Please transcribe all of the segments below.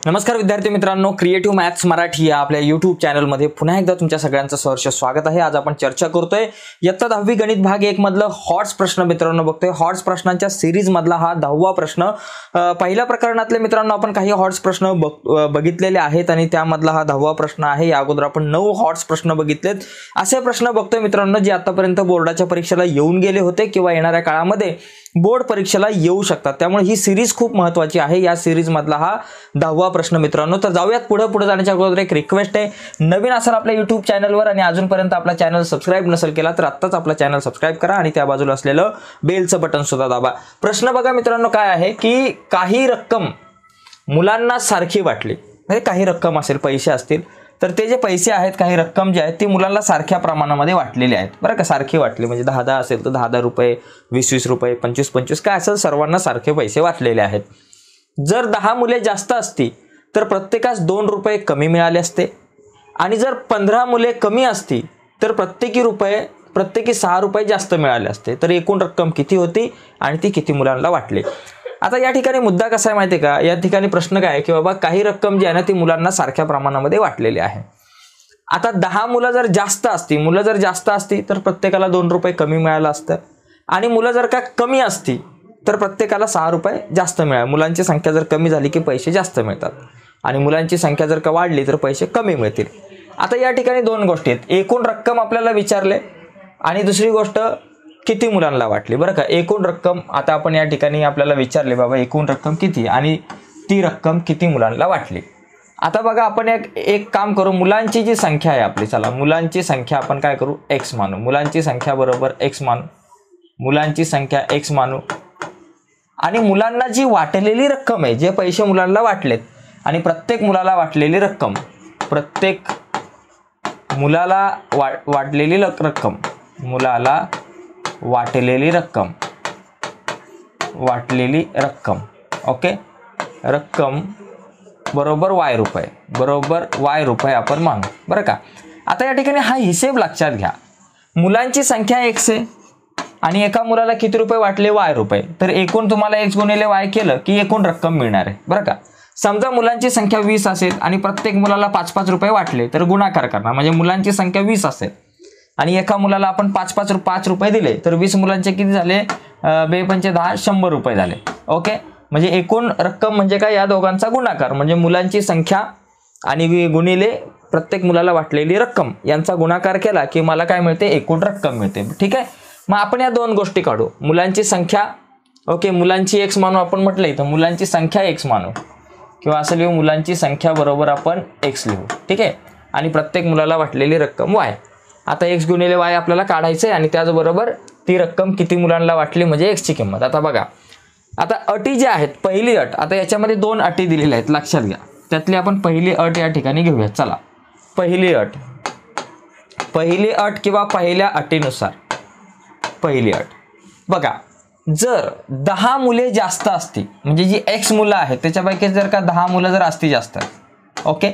नमस्कार विद्यार्थी मित्रांनो, क्रिएटिव्ह मॅथ्स मराठी या आपल्या यूट्यूब चॅनलमध्ये पुन्हा एकदा तुमच्या सगळ्यांचं सहर्ष स्वागत आहे। आज आपण चर्चा करतोय इयत्ता 10वी गणित भाग 1 मधलं हॉट्स प्रश्न मित्रांनो बघतोय। हॉट्स प्रश्नांच्या सीरीज मधला हा 10वा प्रश्न। पहिल्या प्रकरणातले मित्रांनो आपण काही हॉट्स प्रश्न बघितलेले आहेत आणि त्यामधला हा 10वा प्रश्न आहे। या अगोदर आपण 9 हॉट्स प्रश्न बघितलेत। असे प्रश्न बघतोय मित्रांनो जे आतापर्यंत बोर्डाच्या परीक्षेला येऊन गेले होते किंवा येणाऱ्या काळामध्ये बोर्ड परीक्षेला येऊ शकतात। त्यामुळे ही सीरीज खूप महत्त्वाची आहे। या सीरीज मधला हा 10वा प्रश्न मित्रांनो। तर जाऊयात पुढे जाण्याच्या अगोदर एक रिक्वेस्ट आहे, नवीन असाल आपल्या YouTube चॅनलवर आणि अजूनपर्यंत आपला चॅनल सबस्क्राइब नसेल केला तर आत्ताच आपला चॅनल सबस्क्राइब करा आणि त्या बाजूला असलेलं बेलचं बटन सुद्धा दाबा। प्रश्न बघा मित्रांनो काय आहे की काही रक्कम मुलांना सारखी वाटली, म्हणजे काही रक्कम असेल, पैसे असतील तर ते जे पैसे आहेत, काही रक्कम जी आहे ती मुलांना सारख्या प्रमाणामध्ये वाटलेली आहेत बरं का। सारखी वाटली म्हणजे 10 असेल तर 10 रुपये, 20 रुपये, 25 काय असेल, सर्वांना सारखे पैसे वाटलेले आहेत। जर 10 मुले जास्त असती तर प्रत्येकास 2 रुपये कमी मिळाले असते आणि जर 15 मुले कमी असती तर प्रत्येकी 6 रुपये जास्त मिळाले असते। तर एकूण रक्कम किती होती आणि ती किती मुलांना वाटली। आता या ठिकाणी मुद्दा कसा आहे माहिती आहे का, या ठिकाणी प्रश्न काय आहे की बाबा काही रक्कम जी आहे ना ती मुलांना सारख्या प्रमाणामध्ये वाटलेली आहे। आता 10 मुलं जर जास्त असती तर प्रत्येकाला 2 रुपये कमी मिळालं असतं आणि मुलं जर का कमी असती तर प्रत्येकाला 6 रुपये जास्त मिळाले। मुलांची संख्या जर कमी झाली की पैसे जास्त मिळतात आणि मुलांची संख्या जर का वाढली तर पैसे कमी मिळतील। आता या ठिकाणी दोन गोष्टी आहेत, एकूण रक्कम आपल्याला विचारले आणि दुसरी गोष्ट किती मुलांना वाटली बरं का। एकूण रक्कम आता आपण या ठिकाणी आपल्याला विचारले बाबा एकूण रक्कम किती आणि ती रक्कम किती मुलांना वाटली। आता बघा आपण एक काम करू, मुलांची जी संख्या आहे आपली, चला मुलांची संख्या आपण काय करू, x मानू। मुलांची संख्या बरोबर x मानू, मुलांची संख्या x मानू आणि मुलांना जी वाटलेली रक्कम आहे, जे पैसे मुलांना वाटलेत आणि प्रत्येक मुलाला वाटलेली रक्कम, प्रत्येक मुलाला वाटलेली रक्कम, मुलाला वाटलेली रक्कम ओके, रक्कम बरोबर y रुपये आपण मानू बरं का। आता या ठिकाणी हा हिशेब लक्षात घ्या, मुलांची संख्या x आहे आणि एका मुलाला किती रुपये वाटले, y रुपये, तर एकूण तुम्हाला x गुणिले y केलं की एकूण रक्कम मिळणार आहे बरं का। समजा मुलांची संख्या 20 असेल आणि प्रत्येक मुलाला 5 रुपये वाटले तर गुणाकार करणार, म्हणजे मुलांची संख्या 20 असेल आणि एका मुलाला आपण 5 रुपये दिले तर 20 मुलांचे किती झाले, 2×5 = 100 रुपये झाले ओके। म्हणजे एकूण रक्कम म्हणजे काय, या दोघांचा गुणाकार म्हणजे मुलांची संख्या आणि गुणिले प्रत्येक मुलाला वाटलेली रक्कम यांचा गुणाकार केला की मला काय मिळते, एकूण रक्कम मिळते। ठीक आहे, मग आपण या दोन गोष्टी काढू, मुलांची संख्या ओके, मुलांची x मानू आपण म्हटलंय तर मुलांची संख्या x मानू किंवा असं लिहू, मुलांची संख्या बरोबर आपण x लिहू ठीक आहे, आणि प्रत्येक मुलाला वाटलेली रक्कम y। आता x गुणिले y आपल्याला काढायचं आहे आणि त्याचबरोबर ती रक्कम किती मुलांना वाटली म्हणजे x ची किंमत। आता बघा, आता अटी ज्या आहेत, पहिली अट, आता याच्यामध्ये 2 अटी दिलेल्या आहेत लक्षात घ्या, त्यातली आपण पहिली अट या ठिकाणी घेऊया। चला पहिली अट किंवा पहिल्या अटीनुसार पहिली अट बघा, जर 10 मुले जास्त असती, म्हणजे जी x मुलं आहेत त्याच्यापैकी जर का 10 मुलं जर असती जास्त ओके,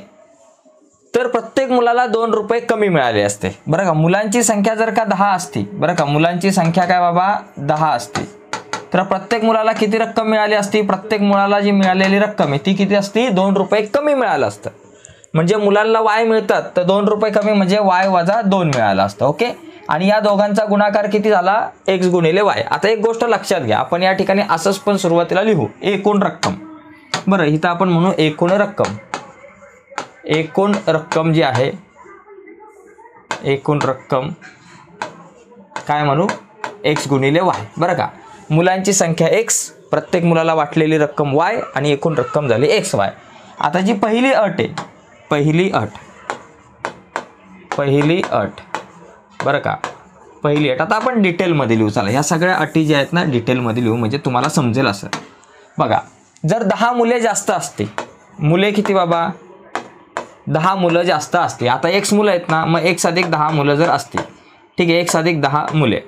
तर प्रत्येक मुलाला 2 रुपये कमी मिळाले असते बरं का। मुलांची संख्या जर का 10 असती बरं का, मुलांची संख्या काय बाबा 10 असती तर प्रत्येक मुलाला किती रक्कम मिळाली असती, प्रत्येक मुलाला जी मिळालेली रक्कम आहे ती किती असती, 2 रुपये कमी मिळालं असतं। म्हणजे मुलांना y मिळतात तर 2 रुपये कमी म्हणजे y - 2 मिळालं असतं ओके। आणि या दोघांचा गुणाकार किती झाला, x गुणिले y। आता एक गोष्ट लक्षात घ्या, आपण या ठिकाणी असंच पण सुरुवातीला लिहू एकूण रक्कम बरं, इथं आपण म्हणू एकूण रक्कम जी आहे, एकूण रक्कम काय म्हणू, x गुणिले y बरं का। मुलांची संख्या x, प्रत्येक मुलाला वाटलेली रक्कम y आणि एकूण रक्कम झाली xy। आता जी पहिली अट आहे, पहिली अट बरं का, पहिली अट आता आपण डिटेलमध्ये लिहू। चला ह्या सगळ्या अटी ज्या आहेत ना डिटेलमध्ये लिहू म्हणजे तुम्हाला समजेल असं बघा। जर 10 मुले जास्त असते, मुले किती बाबा, 10 मुलं जास्त असते, आता x मुलं आहेत ना, मग x + 10 मुलं जर असती ठीक आहे, x + 10 मुले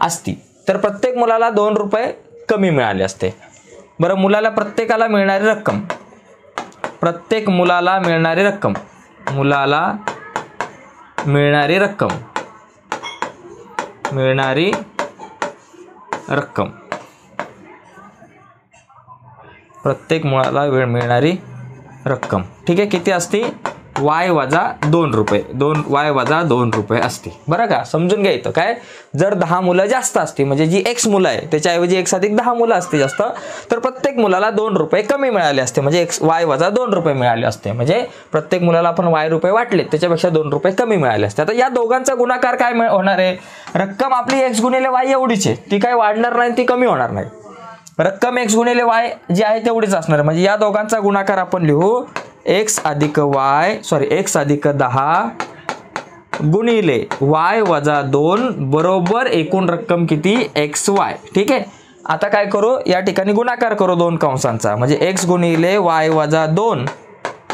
असती तर प्रत्येक मुलाला 2 रुपये कमी मिळाले असते बरं। मुलाला प्रत्येकाला मिळणारी रक्कम, प्रत्येक मुलाला मिळणारी रक्कम, प्रत्येक मुलाला मिळणारी रक्कम. ठीक आहे, किती असते? y वजा 2 रुपये, y वजा 2 रुपये असते. बरं का, समजून घ्या. इथं काय, जर 10 मुलं जास्त असते म्हणजे जी x मुलं आहे त्याच्याऐवजी x अधिक 10 मुलं असते जास्त, तर प्रत्येक मुलाला 2 रुपये कमी मिळाले असते, म्हणजे y वजा 2 रुपये मिळाले असते. म्हणजे प्रत्येक मुलाला आपण y रुपये वाटले त्याच्यापेक्षा 2 रुपये कमी मिळाले असते. आता या दोघांचा गुणाकार काय होणार आहे? रक्कम आपली x गुणिले y एवढीच आहे, ती काय वाढणार नाही, ती कमी होणार नाही. रक्कम x गुणिले y जी आहे तेवढीच असणार आहे. म्हणजे या दोघांचा गुणाकार आपण लिहू x अधिक 10 गुणिले y वजा 2 बरोबर एकूण रक्कम किती? xy. ठीक आहे, आता काय करू, या ठिकाणी गुणाकार करू दोन कंसांचा, म्हणजे x गुणिले y वजा 2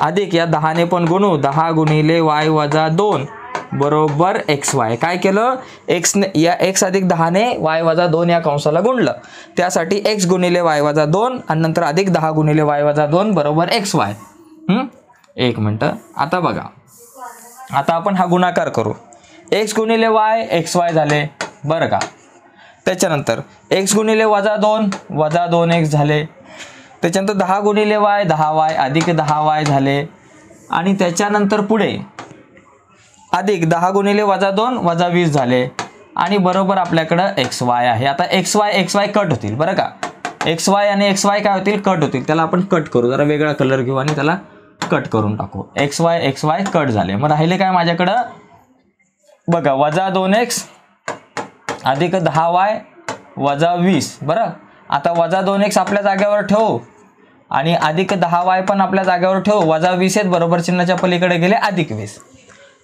अधिक या 10 ने पण गुणू 10 गुणिले y वजा 2 बरोबर xy. काय केलं, x ने या x अधिक 10 ने y वजा 2 या कंसाला गुणलं, त्यासाठी x गुणिले y वजा 2 आणि नंतर अधिक 10 गुणिले y वजा 2 बरोबर xy. एक मिनटं, आता बघा, आता आपण हा गुणाकार करू. x गुणिले y xy झाले, बरं का. त्याच्यानंतर x गुणिले वजा 2x झाले. त्याच्यानंतर 10 गुणिले y 10y अधिक 10y झाले. आणि त्याच्यानंतर पुढे अधिक 10 गुणिले वजा 2 वजा 20 झाले. आणि बरोबर आपल्याकडं xy आहे. आता xy कट होतील, बरं का. xy आणि xy काय होतील? कट होतील. त्याला आपण कट करू, जरा वेगळा कलर घेऊ आणि त्याला कट करून टाकू. xy कट झाले. मग राहिले काय माझ्याकडं? बघा, वजा 2x अधिक 10y वजा 20. बरं, आता वजा 2x आपल्या जागेवर ठेवू आणि अधिक 10y पण आपल्या जागेवर ठेवू. वजा 20 आहेत, बरोबर चिन्हाच्या पलीकडे गेले अधिक 20.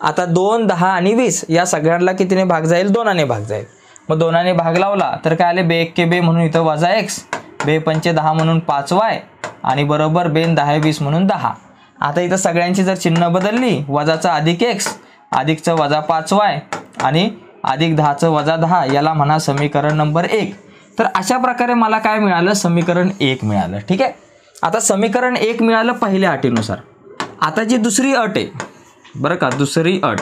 आता 2, 10 आणि 20 या सगळ्यांना कितीने भाग जाईल? 2 ने भाग जाईल. मग 2 ने भाग लावला तर काय आले? बे 1 के बे म्हणून इथं वजा x, बे 5 10 म्हणून 5y आणि बरोबर बेन 10 20 म्हणून 10. आता इथं सगळ्यांची जर चिन्ह बदलली, वजाचा अधिक x, अधिकचं वजा 5y आणि अधिक 10चं वजा 10, याला म्हणा समीकरण नंबर 1. तर अशा प्रकारे मला काय मिळालं? समीकरण 1 मिळालं. ठीक आहे, आता समीकरण 1 मिळालं पहिल्या अटीनुसार. आता जी दुसरी अट आहे, बरं का, दुसरी अट.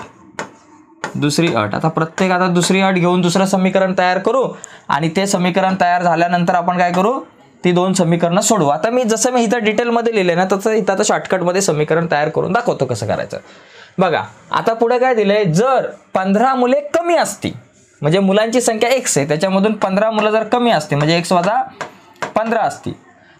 आता दुसरी अट घेऊन दुसरं समीकरण तयार करू आणि ते समीकरण तयार झाल्यानंतर आपण काय करू? ती 2 समीकरणं सोडवू. आता मी जसं मी इथं डिटेलमध्ये लिहिले ना, तसं इथं आता शॉर्टकटमध्ये समीकरण तयार करून दाखवतो कसं करायचं. बघा, आता पुढे काय दिलंय? जर 15 मुले कमी असती, म्हणजे मुलांची संख्या x आहे, त्याच्यामधून 15 मुलं जर कमी असते म्हणजे x वजा 15 असती,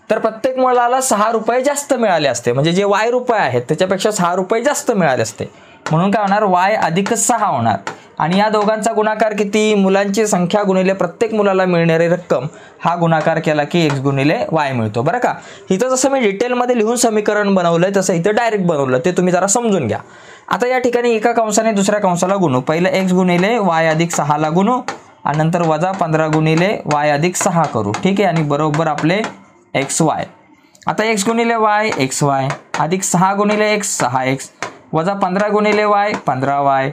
तर प्रत्येक मुलाला 6 रुपये जास्त मिळाले असते. म्हणजे जे y रुपये आहेत त्याच्यापेक्षा 6 रुपये जास्त मिळाले असते. म्हणून काय होणार? y अधिक 6 होणार. आणि या दोघांचा गुणाकार किती? मुलांची संख्या गुणिले प्रत्येक मुलाला मिळणारी रक्कम, हा गुणाकार केला की x गुणिले y मिळतो. बरं का, इथं जसं मी डिटेलमध्ये लिहून समीकरण बनवलंय तसं इथं डायरेक्ट बनवलं, ते तुम्ही जरा समजून घ्या. आता या ठिकाणी एका कंसाने दुसऱ्या कंसाला गुणू. पहिलं x गुणिले y अधिक 6 ला गुणू आणि नंतर वजा 15 गुणिले y अधिक 6 करू. ठीक आहे, आणि बरोबर आपले xy. आता x गुणिले y xy अधिक 6 गुणिले x 6x वजा 15 गुणिले y 15y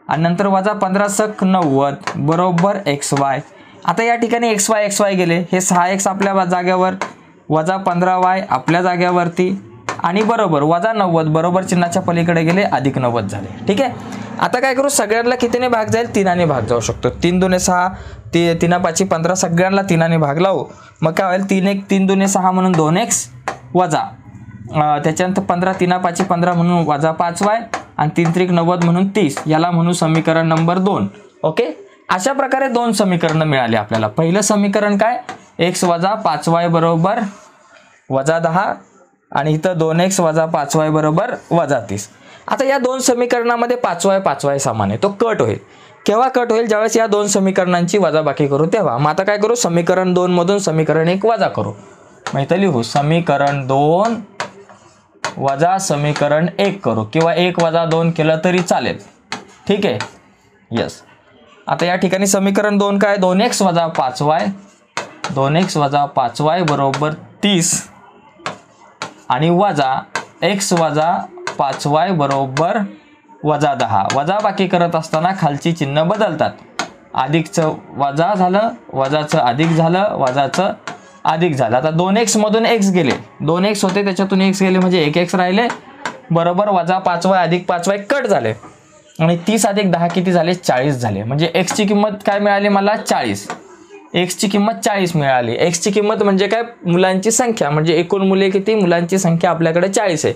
आणि नंतर वजा 15 सक 90 बरोबर xy. आता या ठिकाणी xy गेले, हे 6x आपल्या जागेवर, वजा 15y आपल्या जागेवरती आणि बरोबर वजा 90 बरोबर चिन्हाच्या पलीकडे गेले अधिक 90 झाले. ठीक आहे, आता काय करू? सगळ्यांना कितीने भाग जाईल? 3 ने भाग जाऊ शकतो. 3 दुने 6, 3 5 15, सगळ्यांना 3 ने भाग लावू. मग काय होईल? 3 दुने 6 म्हणून 2x वजा त्याच्यानंतर 15 3 5 15 म्हणून वजा 5y आणि 3 त्रिक 90 म्हणून 30, याला म्हणू समीकरण नंबर 2. ओके, अशा प्रकारे 2 समीकरणं मिळाली आपल्याला. पहिलं समीकरण काय? x वजा 5y बरोबर वजा 10 आणि इथं 2x वजा 5y बरोबर वजा 30. आता या 2 समीकरणामध्ये 5y समान आहे, तो कट होईल. केव्हा कट होईल? ज्यावेळेस या 2 समीकरणांची वजाबाकी करू तेव्हा. मग आता काय करू? समीकरण 2 मधून समीकरण 1 वजा करू. मग इथं लिहू समीकरण 2 वजा समीकरण 1 करू, किंवा 1 वजा 2 केलं तरी चालेल. ठीक आहे, यस. आता या ठिकाणी समीकरण 2 काय? 2x वजा 5y बरोबर 30 आणि वजा x वजा 5y बरोबर वजा 10. वजा बाकी करत असताना खालची चिन्ह बदलतात. अधिकचं वजा झालं, वजाचं अधिक झालं, वजाचं अधिक झालं. आता 2x मधून x गेले, 2x होते त्याच्यातून x गेले म्हणजे 1x राहिले बरोबर वजा 5y अधिक 5y कट झाले आणि 30 अधिक 10 किती झाले? 40 झाले. म्हणजे x ची किंमत काय मिळाली मला? 40. एक्सची किंमत 40 मिळाली. एक्सची किंमत म्हणजे काय, मुलांची संख्या, म्हणजे एकूण मुले किती, मुलांची संख्या आपल्याकडे 40 आहे.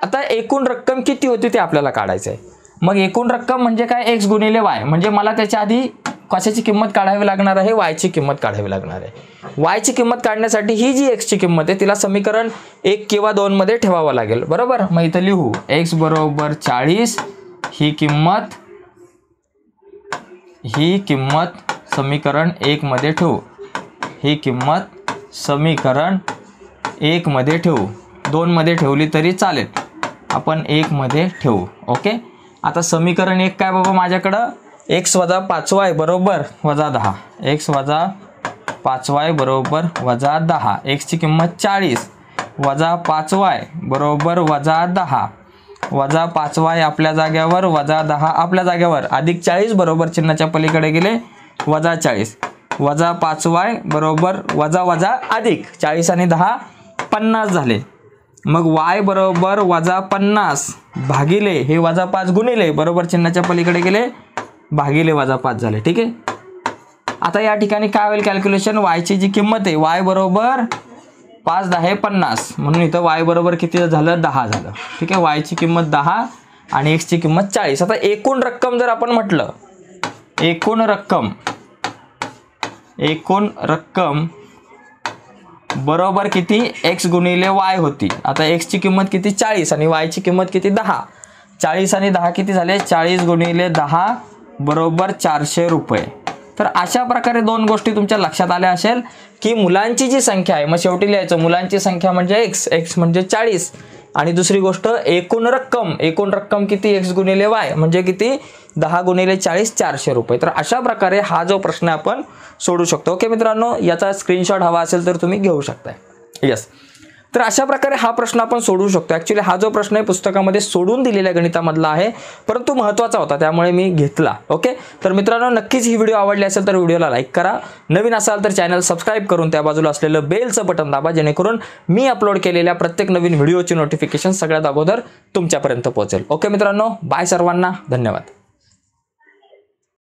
आता एकूण रक्कम किती होती ते आपल्याला काढायचं आहे. मग एकूण रक्कम म्हणजे काय, एक्स गुणिले वाय, म्हणजे मला त्याच्या आधी कशाची किंमत काढावी लागणार आहे, वायची किंमत काढावी लागणार आहे. वायची किंमत काढण्यासाठी ही जी एक्सची किंमत आहे तिला समीकरण 1 किंवा 2 मध्ये ठेवावं लागेल, बरोबर. मग इथं लिहू एक्स बरोबर 40, ही किंमत समीकरण 1 मध्ये ठेवू, ही किंमत समीकरण 1 मध्ये ठेवू. 2 मध्ये ठेवली तरी चालेल, आपण 1 मध्ये ठेवू. ओके. आता समीकरण 1 काय बाबा माझ्याकडं, एक्स वजा 5y बरोबर वजा 10, एक्स वजा 5y बरोबर वजा 10, एक्सची किंमत 40 वजा 5y बरोबर वजा 10, वजा 5y आपल्या जाग्यावर वजा 10 आपल्या जाग्यावर, अधिक 40 बरोबर चिन्हाच्या पलीकडे गेले वजा 40, वजा 5y बरोबर वजा वजा अधिक 40 आणि 10 50 झाले. मग y बरोबर वजा 50 भागिले हे वजा 5 गुणिले बरोबर चिन्हाच्या पलीकडे गेले भागिले वजा 5 झाले. ठीक आहे. आता या ठिकाणी काय होईल कॅल्क्युलेशन, वायची जी किंमत आहे y बरोबर 5 10 50, म्हणून इथं y बरोबर किती झालं, 10 झालं. ठीक आहे. y ची किंमत 10 आणि x ची किंमत 40. आता एकूण रक्कम जर आपण म्हटलं, एकूण रक्कम बरोबर किती, x गुणिले y होती. आता x ची किंमत किती 40 आणि y ची किंमत किती 10. 40 आणि 10 किती झाले, 40 गुणिले 10 बरोबर 400 रुपये. तर अशा प्रकारे दोन गोष्टी तुमच्या लक्षात आल्या असेल की मुलांची जी संख्या आहे, मग शेवटी लिहायचं मुलांची संख्या म्हणजे x म्हणजे 40, आणि दुसरी गोष्ट एकूण रक्कम किती, x गुणिले y म्हणजे किती 10 गुणिले 40 400 रुपये. तर अशा प्रकारे हा जो प्रश्न आपण सोडू शकतो. ओके मित्रांनो, याचा स्क्रीनशॉट हवा असेल तर तुम्ही घेऊ शकताय. यस. तर अशा प्रकारे हा प्रश्न आपण सोडवू शकतो. ॲक्च्युली हा जो प्रश्न आहे पुस्तकामध्ये सोडून दिलेल्या गणितामधला आहे, परंतु महत्त्वाचा होता त्यामुळे मी घेतला. ओके. तर मित्रांनो, नक्कीच ही व्हिडिओ आवडली असेल तर व्हिडिओला लाईक करा. नवीन असाल तर चॅनल सबस्क्राईब करून त्या बाजूला असलेलं बेलचं बटन दाबा, जेणेकरून मी अपलोड केलेल्या प्रत्येक नवीन व्हिडिओची नोटिफिकेशन सगळ्यात अगोदर तुमच्यापर्यंत पोहोचेल. ओके मित्रांनो, बाय सर्वांना, धन्यवाद.